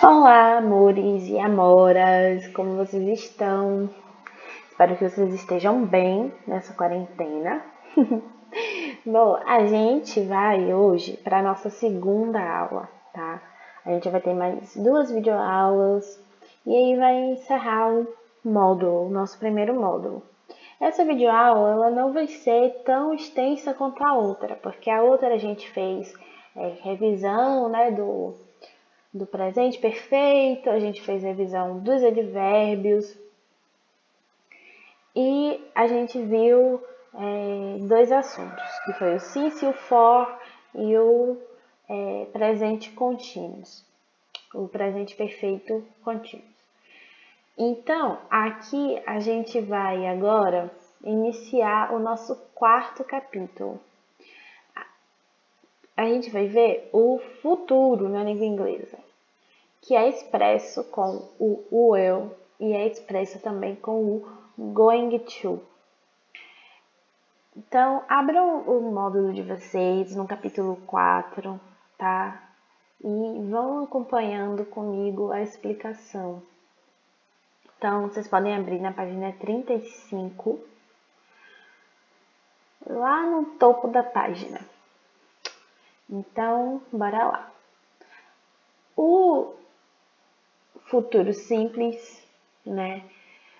Olá, amores e amoras, como vocês estão? Espero que vocês estejam bem nessa quarentena. Bom, a gente vai hoje para a nossa segunda aula, tá? A gente vai ter mais 2 videoaulas e aí vai encerrar o módulo, o nosso primeiro módulo. Essa videoaula ela não vai ser tão extensa quanto a outra, porque a outra a gente fez revisão, né, do presente perfeito, a gente fez revisão dos advérbios e a gente viu 2 assuntos, que foi o since e o for e o presente contínuos, o presente perfeito contínuo. Então, aqui a gente vai agora iniciar o nosso 4º capítulo. A gente vai ver o futuro na língua inglesa, que é expresso com o will e é expresso também com o going to. Então, abram o módulo de vocês no capítulo 4, tá? E vão acompanhando comigo a explicação. Então, vocês podem abrir na página 35, lá no topo da página. Então, bora lá. O futuro simples, né?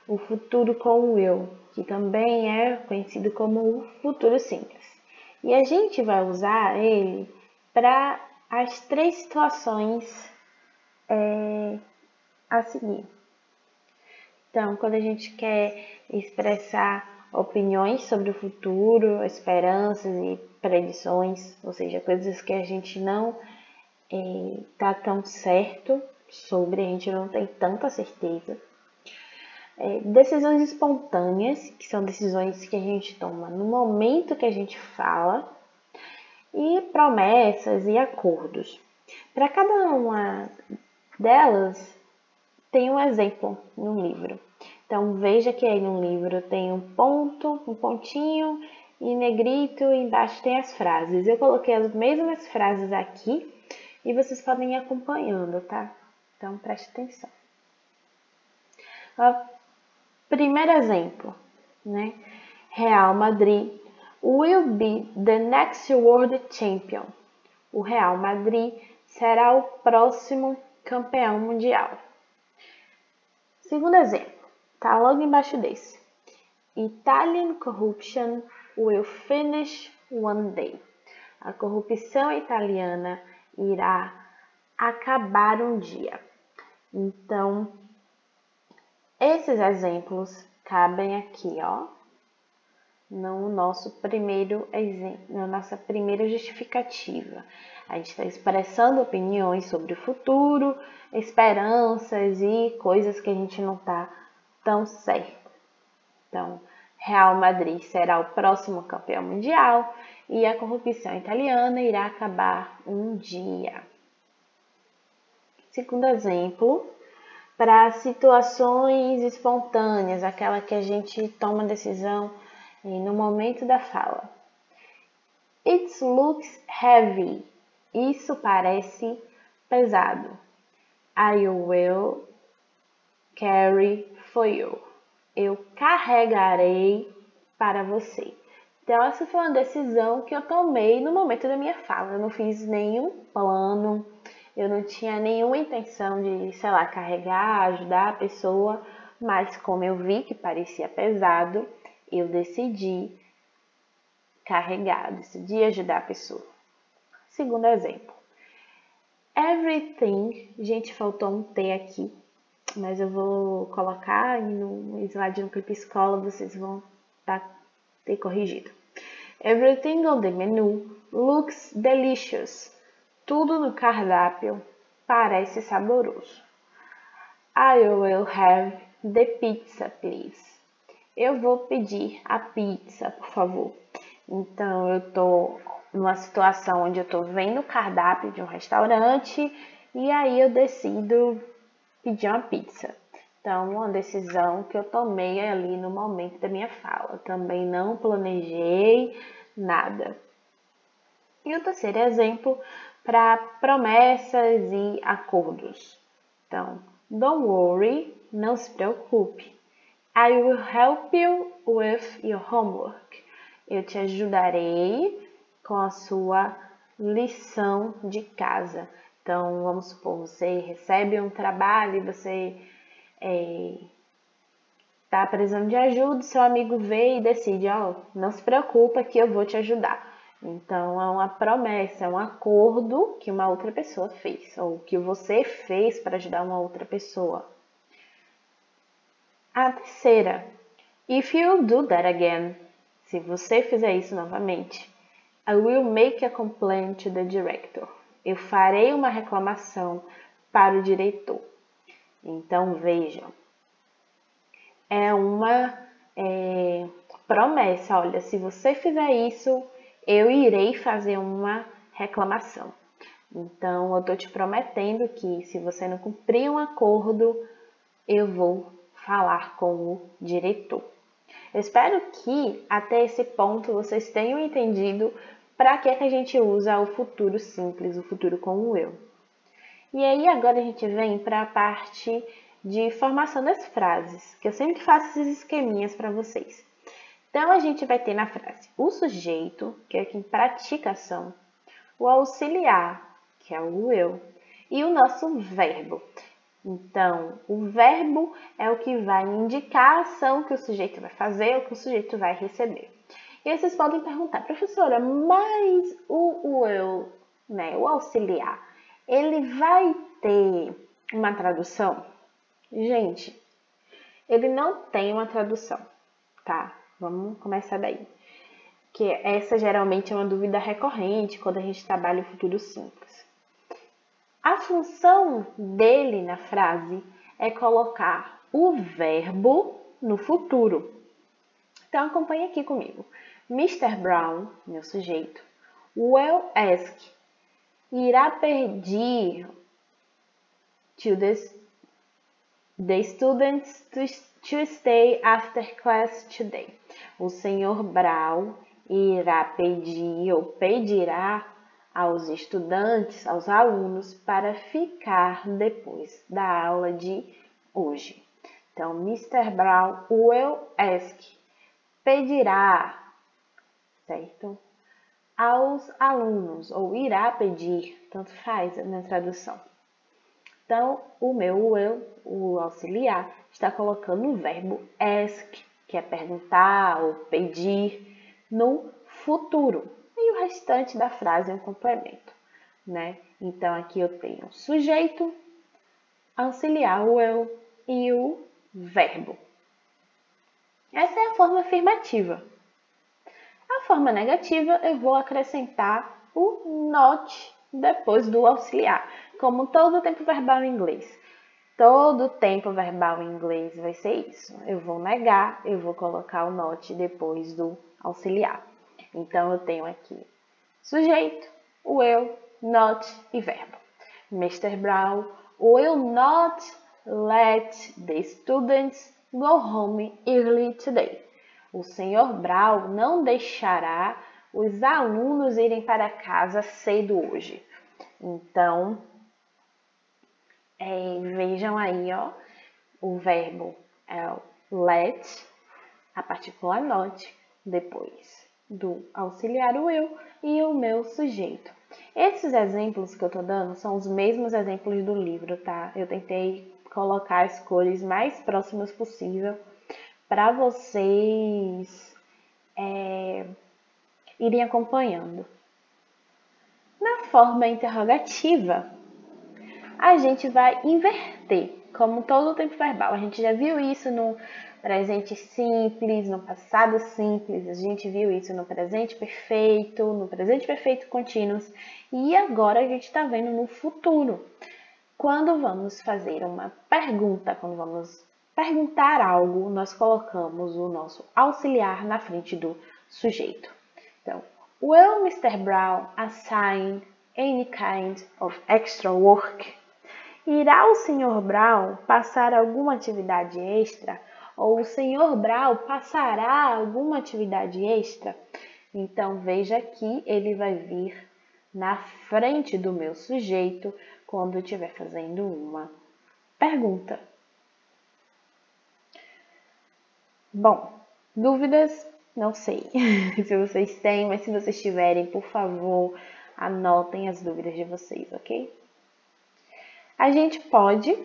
O futuro com o will, que também é conhecido como o futuro simples. E a gente vai usar ele para as 3 situações a seguir. Então, quando a gente quer expressar opiniões sobre o futuro, esperanças e predições, ou seja, coisas que a gente não tá tão certo sobre, a gente não tem tanta certeza. Decisões espontâneas, que são decisões que a gente toma no momento que a gente fala, e promessas e acordos. Para cada uma delas, tem um exemplo no livro. Então, veja que aí no livro tem um ponto, um pontinho, e negrito, e embaixo tem as frases. Eu coloquei as mesmas frases aqui, e vocês podem ir acompanhando, tá? Então, preste atenção. Primeiro exemplo, né? Real Madrid will be the next world champion. O Real Madrid será o próximo campeão mundial. Segundo exemplo, tá logo embaixo desse. Italian corruption will finish one day. A corrupção italiana irá acabar um dia. Então, esses exemplos cabem aqui, ó, no nosso primeiro exemplo, na nossa primeira justificativa. A gente está expressando opiniões sobre o futuro, esperanças e coisas que a gente não está tão certo. Então, Real Madrid será o próximo campeão mundial e a corrupção italiana irá acabar um dia. Segundo exemplo, para situações espontâneas, aquela que a gente toma decisão no momento da fala. It looks heavy. Isso parece pesado. I will carry for you. Eu carregarei para você. Então, essa foi uma decisão que eu tomei no momento da minha fala. Eu não fiz nenhum plano, eu não tinha nenhuma intenção de, sei lá, carregar, ajudar a pessoa, mas como eu vi que parecia pesado, eu decidi carregar, decidi ajudar a pessoa. Segundo exemplo. Everything, gente, faltou um T aqui, mas eu vou colocar no slide no Clipe Escola, vocês vão ter corrigido. Everything on the menu looks delicious. Tudo no cardápio parece saboroso. I will have the pizza, please. Eu vou pedir a pizza, por favor. Então, eu tô numa situação onde eu tô vendo o cardápio de um restaurante e aí eu decido pedir uma pizza. Então, uma decisão que eu tomei ali no momento da minha fala. Também não planejei nada. E o terceiro exemplo para promessas e acordos. Então, don't worry, não se preocupe. I will help you with your homework. Eu te ajudarei com a sua lição de casa. Então, vamos supor, você recebe um trabalho e você está precisando de ajuda, seu amigo vê e decide, não se preocupa que eu vou te ajudar. Então, é uma promessa, é um acordo que uma outra pessoa fez, ou que você fez para ajudar uma outra pessoa. A terceira, if you do that again, se você fizer isso novamente, I will make a complaint to the director. Eu farei uma reclamação para o diretor. Então, vejam, é uma promessa, olha, se você fizer isso, eu irei fazer uma reclamação. Então, eu estou te prometendo que se você não cumprir um acordo, eu vou falar com o diretor. Eu espero que até esse ponto vocês tenham entendido para que a gente usa o futuro simples, o futuro com o eu. E aí agora a gente vem para a parte de formação das frases, que eu sempre faço esses esqueminhas para vocês. Então, a gente vai ter na frase o sujeito, que é aqui em pratica ação, o auxiliar, que é o eu, e o nosso verbo. Então, o verbo é o que vai indicar a ação que o sujeito vai fazer ou que o sujeito vai receber. E aí vocês podem perguntar, professora, mas o eu, né, o auxiliar, ele vai ter uma tradução? Gente, ele não tem uma tradução, tá? Vamos começar daí. Que essa geralmente é uma dúvida recorrente quando a gente trabalha o futuro simples. A função dele na frase é colocar o verbo no futuro. Então, acompanhe aqui comigo. Mr. Brown, meu sujeito, will ask, irá pedir to the students to stay after class today. O Sr. Brown irá pedir ou pedirá aos estudantes, aos alunos, para ficar depois da aula de hoje. Então, Mr. Brown will ask, pedirá, certo? Aos alunos, ou irá pedir, tanto faz na tradução. Então, o meu will, o auxiliar, está colocando o verbo ask, que é perguntar ou pedir, no futuro. E o restante da frase é um complemento, né? Então, aqui eu tenho o sujeito, auxiliar, o will e o verbo. Essa é a forma afirmativa. A forma negativa, eu vou acrescentar o not depois do auxiliar, como todo o tempo verbal em inglês. Todo o tempo verbal em inglês vai ser isso. Eu vou negar, eu vou colocar o not depois do auxiliar. Então, eu tenho aqui sujeito, will, not e verbo. Mr. Brown will not let the students go home early today. O Sr. Brown não deixará os alunos irem para casa cedo hoje. Então, vejam aí, o verbo é o let, a partícula not, depois do auxiliar o eu e o meu sujeito. Esses exemplos que eu tô dando são os mesmos exemplos do livro, tá? Eu tentei colocar as cores mais próximas possível para vocês irem acompanhando. Na forma interrogativa, a gente vai inverter, como todo o tempo verbal. A gente já viu isso no presente simples, no passado simples, a gente viu isso no presente perfeito contínuos, e agora a gente está vendo no futuro. Quando vamos fazer uma pergunta, quando vamos perguntar algo, nós colocamos o nosso auxiliar na frente do sujeito. Então, will Mr. Brown assign any kind of extra work? Irá o Sr. Brown passar alguma atividade extra? Ou o Sr. Brown passará alguma atividade extra? Então, veja que ele vai vir na frente do meu sujeito quando eu estiver fazendo uma pergunta. Bom, dúvidas? Não sei se vocês têm, mas se vocês tiverem, por favor, anotem as dúvidas de vocês, ok?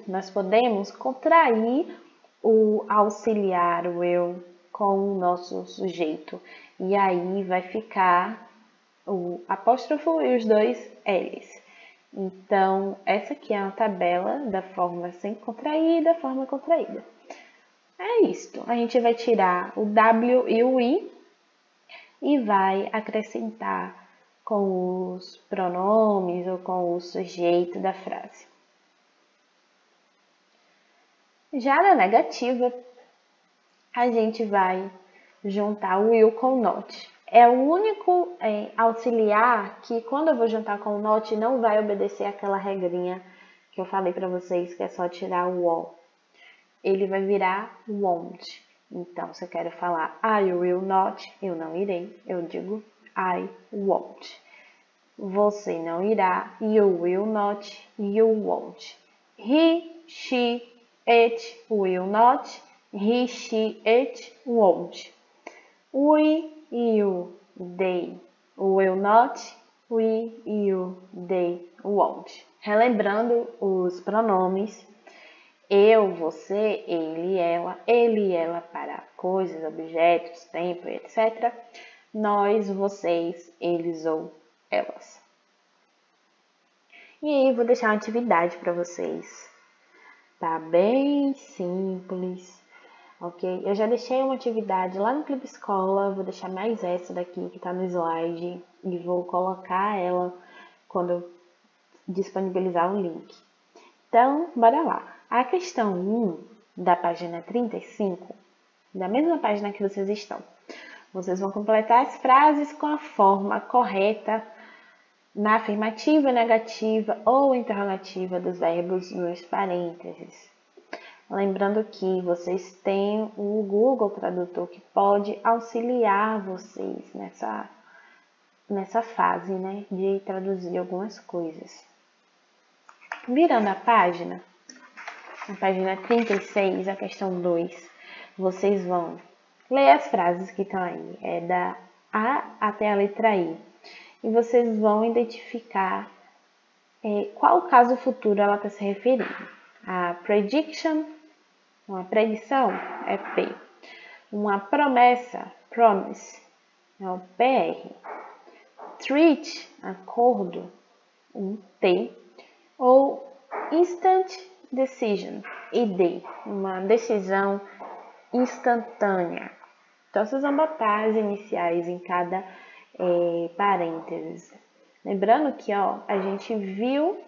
Nós podemos contrair o auxiliar, o eu, com o nosso sujeito. E aí vai ficar o apóstrofo e os dois L's. Então, essa aqui é uma tabela da forma sem contrair e da forma contraída. É isto. A gente vai tirar o W e o I e vai acrescentar com os pronomes ou com o sujeito da frase. Já na negativa, a gente vai juntar o will com o not. É o único auxiliar que, quando eu vou juntar com o not, não vai obedecer aquela regrinha que eu falei para vocês, que é só tirar o o. Ele vai virar won't. Então, se eu quero falar I will not, eu não irei, eu digo I won't. Você não irá, you will not, you won't. He, she, it will not, he, she, it won't. We, you, they will not, we, you, they won't. Relembrando os pronomes eu, você, ele, ela para coisas, objetos, tempo, etc. Nós, vocês, eles ou elas. E aí, vou deixar uma atividade para vocês. Tá bem simples, ok? Eu já deixei uma atividade lá no Clube Escola, vou deixar mais essa daqui que tá no slide e vou colocar ela quando eu disponibilizar o link. Então, bora lá. A questão 1 da página 35, da mesma página que vocês estão, vocês vão completar as frases com a forma correta na afirmativa, negativa ou interrogativa dos verbos nos parênteses. Lembrando que vocês têm o Google Tradutor que pode auxiliar vocês nessa fase, né, de traduzir algumas coisas. Virando a página 36, a questão 2, vocês vão ler as frases que estão aí, é da A até a letra I, e vocês vão identificar qual caso futuro ela está se referindo. A prediction, uma predição, é P. Uma promessa, promise, é o PR. Treat, acordo, um T. Ou instant decision, ID, uma decisão instantânea. Então, vocês vão botar as iniciais em cada parênteses. Lembrando que a gente viu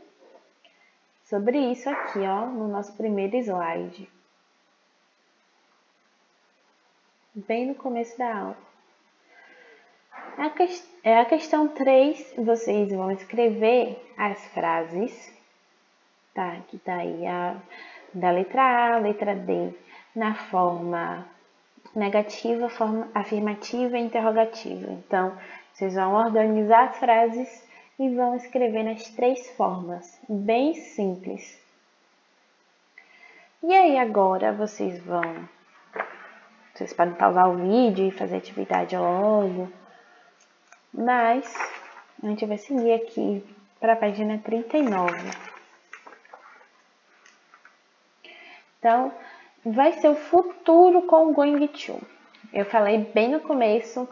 sobre isso aqui no nosso primeiro slide. Bem no começo da aula. A questão 3, vocês vão escrever as frases, tá? Que tá aí da letra A, letra D, na forma negativa, forma afirmativa e interrogativa. Então, vocês vão organizar as frases e vão escrever nas 3 formas, bem simples. E aí agora vocês podem pausar o vídeo e fazer a atividade logo, mas a gente vai seguir aqui para a página 39. Então, vai ser o futuro com going to. Eu falei bem no começo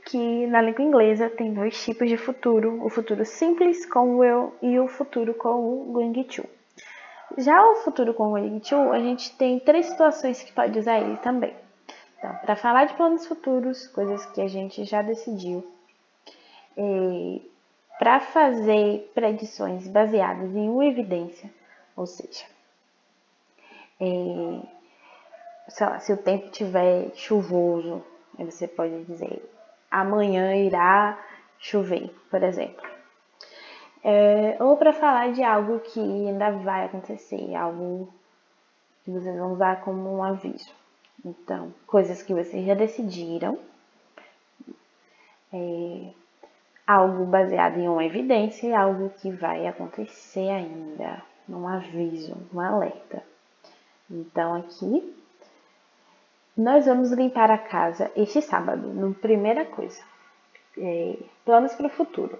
que na língua inglesa tem 2 tipos de futuro, o futuro simples com o will e o futuro com o going to. Já o futuro com o going to, a gente tem 3 situações que pode usar ele também. Então, para falar de planos futuros, coisas que a gente já decidiu, para fazer predições baseadas em uma evidência, ou seja, sei lá, se o tempo estiver chuvoso, aí você pode dizer amanhã irá chover, por exemplo. Ou para falar de algo que ainda vai acontecer, algo que vocês vão usar como um aviso. Então, coisas que vocês já decidiram, algo baseado em uma evidência e algo que vai acontecer ainda, um aviso, um alerta. Então, aqui, nós vamos limpar a casa este sábado. Primeira coisa, planos para o futuro.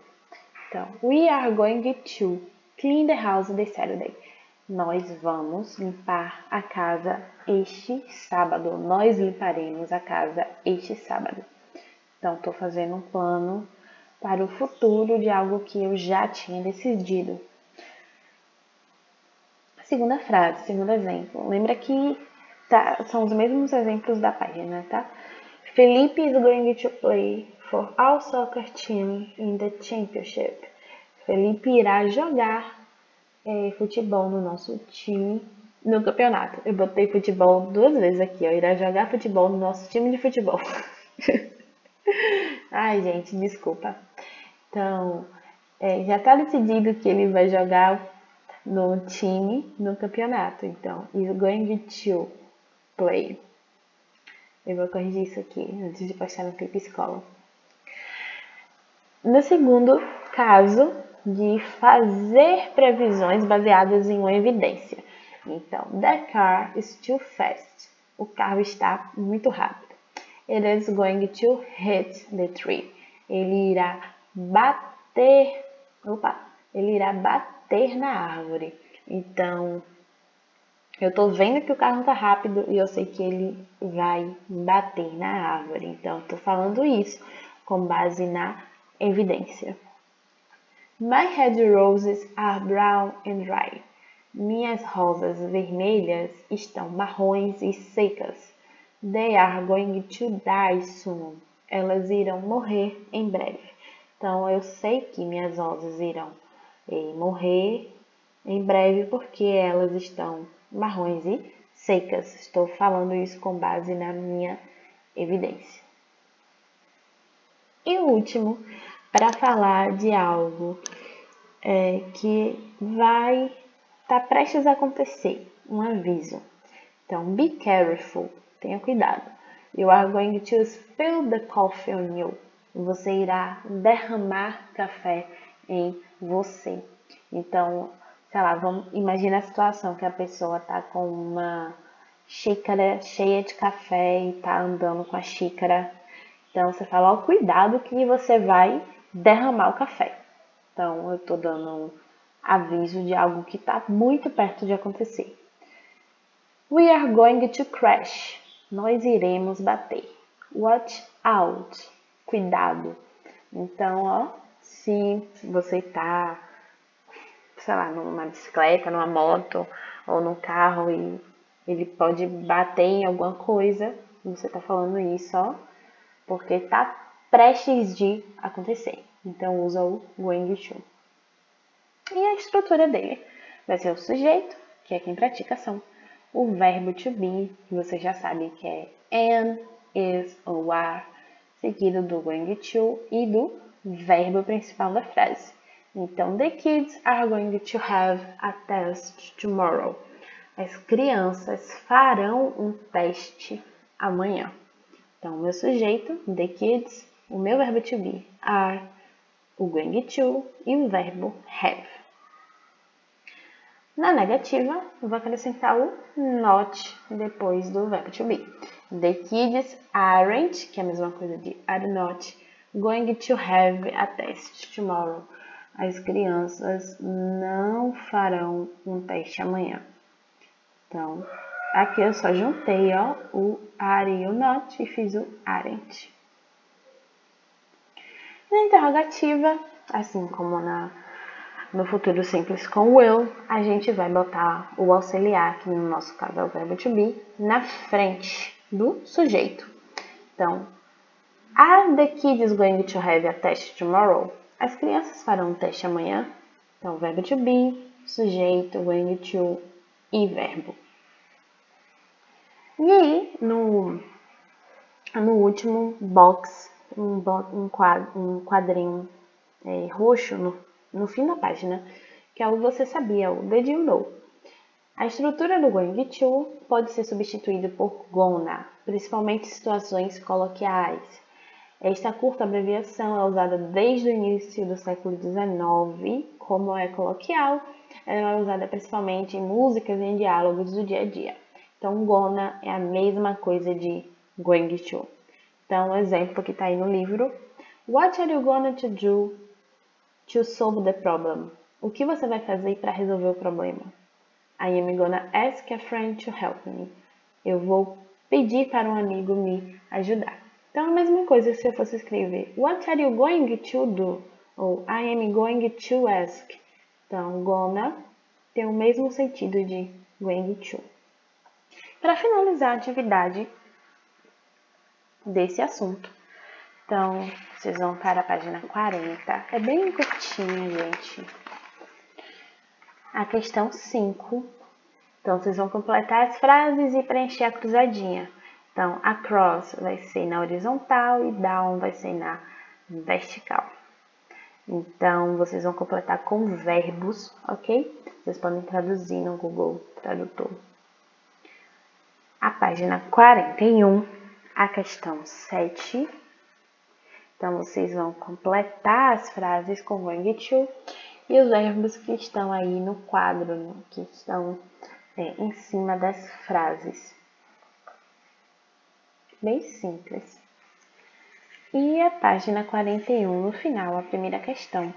Então, we are going to clean the house this Saturday. Nós vamos limpar a casa este sábado. Nós limparemos a casa este sábado. Então, estou fazendo um plano para o futuro de algo que eu já tinha decidido. Segunda frase, segundo exemplo. Lembra que são os mesmos exemplos da página, tá? Felipe is going to play for our soccer team in the championship. Felipe irá jogar futebol no nosso time no campeonato. Eu botei futebol 2 vezes aqui, ó. Irá jogar futebol no nosso time de futebol. Ai, gente, desculpa. Então, já tá decidido que ele vai jogar no time no campeonato. Então, is going to play. Eu vou corrigir isso aqui antes de postar no Clipe Escola. No segundo caso, de fazer previsões baseadas em uma evidência. Então, the car is too fast. O carro está muito rápido. It is going to hit the tree. Ele irá bater na árvore. Então, eu tô vendo que o carro tá rápido e eu sei que ele vai bater na árvore. Então, tô falando isso com base na evidência. My red roses are brown and dry. Minhas rosas vermelhas estão marrons e secas. They are going to die soon. Elas irão morrer em breve. Então, eu sei que minhas rosas irão morrer em breve porque elas estão marrons e secas. Estou falando isso com base na minha evidência. E o último, para falar de algo que vai estar prestes a acontecer, um aviso. Então, be careful, tenha cuidado. You are going to spill the coffee on you. Você irá derramar café em você. Então, sei lá, imagina a situação que a pessoa está com uma xícara cheia de café e está andando com a xícara. Então, você fala, ó, cuidado que você vai derramar o café. Então, eu estou dando um aviso de algo que está muito perto de acontecer. We are going to crash. Nós iremos bater. Watch out. Cuidado. Então, ó, se você está, sei lá, numa bicicleta, numa moto ou num carro e ele pode bater em alguma coisa, você está falando isso, ó, porque está prestes de acontecer. Então, usa o going to. E a estrutura dele vai ser o sujeito, que é quem pratica a ação. O verbo to be, que você já sabe que é am, is ou are, seguido do going to e do verbo principal da frase. Então, the kids are going to have a test tomorrow. As crianças farão um teste amanhã. Então, o meu sujeito, the kids, o meu verbo to be, are, o going to e o verbo have. Na negativa, eu vou acrescentar o not depois do verbo to be. The kids aren't, que é a mesma coisa de are not, going to have a test tomorrow. As crianças não farão um teste amanhã. Então, aqui eu só juntei, ó, o are e o not e fiz o aren't. Na interrogativa, assim como no futuro simples com will, a gente vai botar o auxiliar, que no nosso caso é o verbo to be, na frente do sujeito. Então, are the kids going to have a test tomorrow? As crianças farão um teste amanhã? Então, verbo to be, sujeito, going to e verbo. E aí, no último box, um quadrinho roxo no fim da página, que é o você sabia, o did you know. A estrutura do going to pode ser substituída por gonna, principalmente em situações coloquiais. Esta curta abreviação é usada desde o início do século XIX, como é coloquial, ela é usada principalmente em músicas e em diálogos do dia a dia. Então, gonna é a mesma coisa de going to. Então, o exemplo que está aí no livro. What are you gonna to do to solve the problem? O que você vai fazer para resolver o problema? I am gonna ask a friend to help me. Eu vou pedir para um amigo me ajudar. Então, a mesma coisa se eu fosse escrever What are you going to do? Ou I am going to ask. Então, gonna tem o mesmo sentido de going to. Para finalizar a atividade desse assunto, então, vocês vão para a página 40. É bem curtinha, gente. A questão 5. Então, vocês vão completar as frases e preencher a cruzadinha. Então, across vai ser na horizontal e down vai ser na vertical. Então, vocês vão completar com verbos, ok? Vocês podem traduzir no Google Tradutor. A página 41, a questão 7. Então, vocês vão completar as frases com going to e os verbos que estão aí no quadro, que estão em cima das frases. Bem simples. E a página 41, no final, a primeira questão,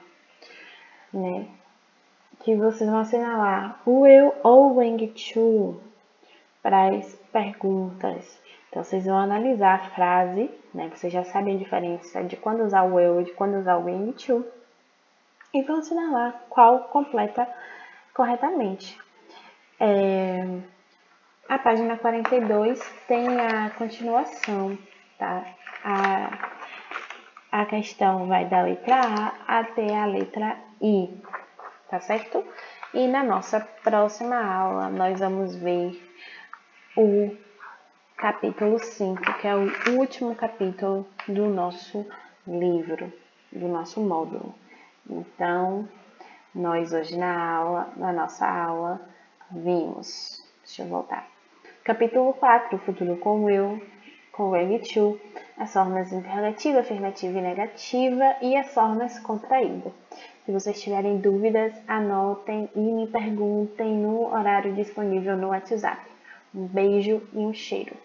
né? Que vocês vão assinalar will ou going to para as perguntas. Então, vocês vão analisar a frase, né? Vocês já sabem a diferença de quando usar o will e de quando usar o going to. E vão assinalar qual completa corretamente. A página 42 tem a continuação, tá? A questão vai da letra A até a letra I, tá certo? E na nossa próxima aula, nós vamos ver o capítulo 5, que é o último capítulo do nosso livro, do nosso módulo. Então, nós hoje na nossa aula, vimos, deixa eu voltar. Capítulo 4, o futuro com will, com going to, as formas interrogativa, afirmativa e negativa e as formas contraídas. Se vocês tiverem dúvidas, anotem e me perguntem no horário disponível no WhatsApp. Um beijo e um cheiro.